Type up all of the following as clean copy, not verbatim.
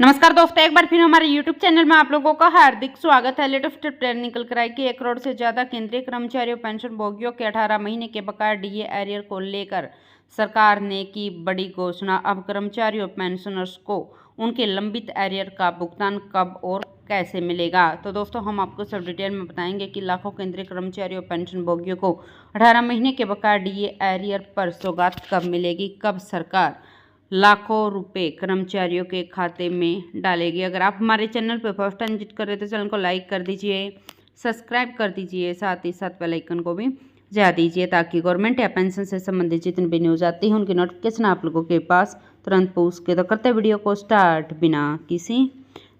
नमस्कार दोस्तों, एक बार फिर हमारे YouTube चैनल में आप लोगों का हार्दिक स्वागत है। लेटेस्ट ट्रेंड निकल कर आई कि 1 करोड़ से ज्यादा केंद्रीय कर्मचारियों पेंशन भोगियों के 18 महीने के बकाया डीए एरियर को लेकर सरकार ने की बड़ी घोषणा। अब कर्मचारियों पेंशनर्स को उनके लंबित एरियर का भुगतान कब और कैसे मिलेगा, तो दोस्तों हम आपको सब डिटेल में बताएंगे कि लाखों केंद्रीय कर्मचारियों पेंशन भोगियों को 18 महीने के बकाया डीए एरियर पर सौगात कब मिलेगी, कब सरकार लाखों रुपए कर्मचारियों के खाते में डालेगी। अगर आप हमारे चैनल पर फर्स्ट टाइम विजिट कर रहे हैं तो चैनल को लाइक कर दीजिए, सब्सक्राइब कर दीजिए, साथ ही साथ बेल आइकन को भी बजा दीजिए ताकि गवर्नमेंट या पेंशन से संबंधित जितनी भी न्यूज़ आती है उनकी नोटिफिकेशन आप लोगों के पास तुरंत पहुँच के। तो करते वीडियो को स्टार्ट बिना किसी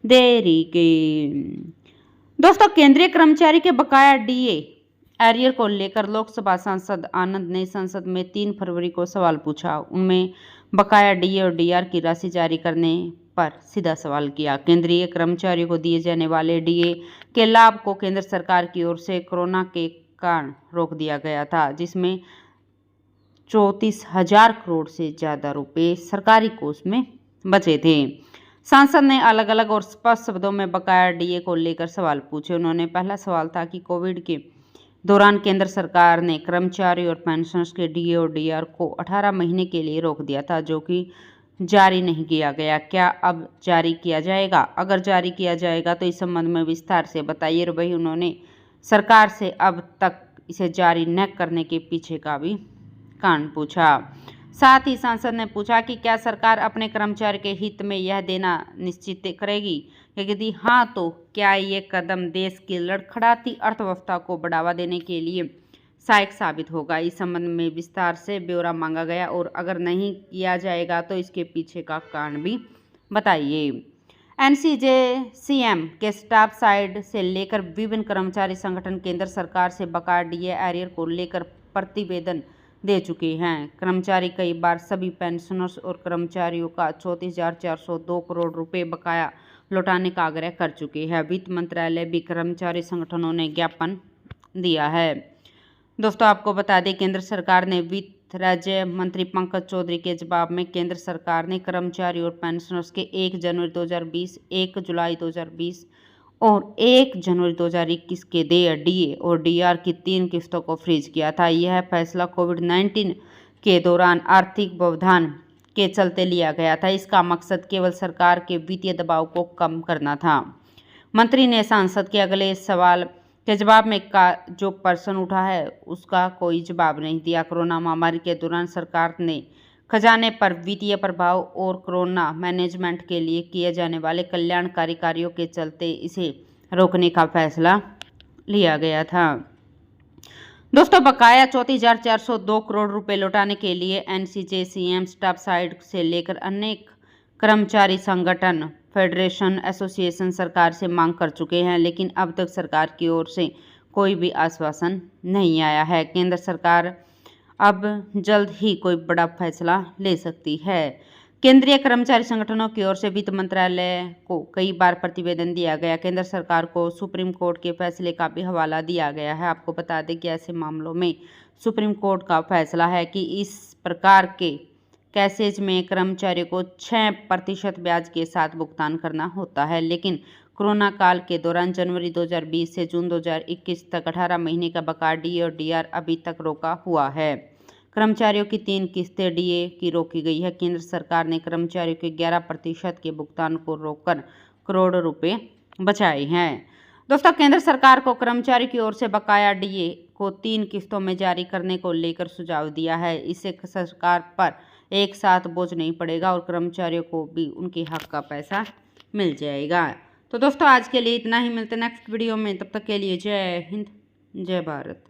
देरी के। दोस्तों, केंद्रीय कर्मचारी के बकाया डीए एरियर को लेकर लोकसभा सांसद आनंद ने संसद में 3 फरवरी को सवाल पूछा। उनमें बकाया डीए और डीआर की राशि जारी करने पर सीधा सवाल किया। केंद्रीय कर्मचारियों को दिए जाने वाले डीए के लाभ को केंद्र सरकार की ओर से कोरोना के कारण रोक दिया गया था, जिसमें 34,000 करोड़ से ज्यादा रुपए सरकारी कोष में बचे थे। सांसद ने अलग अलग और स्पष्ट शब्दों में बकाया डीए को लेकर सवाल पूछे। उन्होंने पहला सवाल था कि कोविड के दौरान केंद्र सरकार ने कर्मचारी और पेंशनर्स के डीए और डीआर को 18 महीने के लिए रोक दिया था, जो कि जारी नहीं किया गया। क्या अब जारी किया जाएगा? अगर जारी किया जाएगा तो इस संबंध में विस्तार से बताइए। और वही उन्होंने सरकार से अब तक इसे जारी न करने के पीछे का भी कारण पूछा। साथ ही सांसद ने पूछा कि क्या सरकार अपने कर्मचारी के हित में यह देना निश्चित करेगी, यदि हाँ तो क्या ये कदम देश की लड़खड़ाती अर्थव्यवस्था को बढ़ावा देने के लिए सहायक साबित होगा। इस संबंध में विस्तार से ब्यौरा मांगा गया और अगर नहीं किया जाएगा तो इसके पीछे का कारण भी बताइए। एनसीजेसीएम के स्टाफ साइड से लेकर विभिन्न कर्मचारी संगठन केंद्र सरकार से बकाया डीए एरियर को लेकर प्रतिवेदन दे चुके हैं। कर्मचारी कई बार सभी पेंशनर्स और कर्मचारियों का 34,402 करोड़ रुपए बकाया लौटाने का आग्रह कर चुके हैं। वित्त मंत्रालय भी कर्मचारी संगठनों ने ज्ञापन दिया है। दोस्तों, आपको बता दें, केंद्र सरकार ने वित्त राज्य मंत्री पंकज चौधरी के जवाब में केंद्र सरकार ने कर्मचारी और पेंशनर्स के 1 जनवरी 2020, 1 जुलाई 2020 और 1 जनवरी 2021 के देय डीए और डीआर की 3 किस्तों को फ्रीज किया था। यह फैसला कोविड-19 के दौरान आर्थिक व्यवधान के चलते लिया गया था। इसका मकसद केवल सरकार के वित्तीय दबाव को कम करना था। मंत्री ने सांसद के अगले सवाल के जवाब में जो प्रश्न उठा है उसका कोई जवाब नहीं दिया। कोरोना महामारी के दौरान सरकार ने खजाने पर वित्तीय प्रभाव और कोरोना मैनेजमेंट के लिए किए जाने वाले कल्याणकारी कार्यों के चलते इसे रोकने का फैसला लिया गया था। दोस्तों, बकाया 34,402 करोड़ रुपए लौटाने के लिए एनसीजेसीएम स्टाफ साइड से लेकर अनेक कर्मचारी संगठन, फेडरेशन, एसोसिएशन सरकार से मांग कर चुके हैं, लेकिन अब तक सरकार की ओर से कोई भी आश्वासन नहीं आया है। केंद्र सरकार अब जल्द ही कोई बड़ा फैसला ले सकती है। केंद्रीय कर्मचारी संगठनों की ओर से वित्त मंत्रालय को कई बार प्रतिवेदन दिया गया। केंद्र सरकार को सुप्रीम कोर्ट के फैसले का भी हवाला दिया गया है। आपको बता दें कि ऐसे मामलों में सुप्रीम कोर्ट का फैसला है कि इस प्रकार के केसेज में कर्मचारियों को 6% ब्याज के साथ भुगतान करना होता है, लेकिन कोरोना काल के दौरान जनवरी 2020 से जून 2021 तक 18 महीने का बकाया डीए और डीआर अभी तक रोका हुआ है। कर्मचारियों की 3 किस्तें डीए की रोकी गई है। केंद्र सरकार ने कर्मचारियों के 11% के भुगतान को रोककर करोड़ रुपए बचाए हैं। दोस्तों, केंद्र सरकार को कर्मचारी की ओर से बकाया डीए को 3 किस्तों में जारी करने को लेकर सुझाव दिया है। इससे सरकार पर एक साथ बोझ नहीं पड़ेगा और कर्मचारियों को भी उनके हक का पैसा मिल जाएगा। तो दोस्तों, आज के लिए इतना ही। मिलते हैं नेक्स्ट वीडियो में, तब तक के लिए जय हिंद, जय भारत।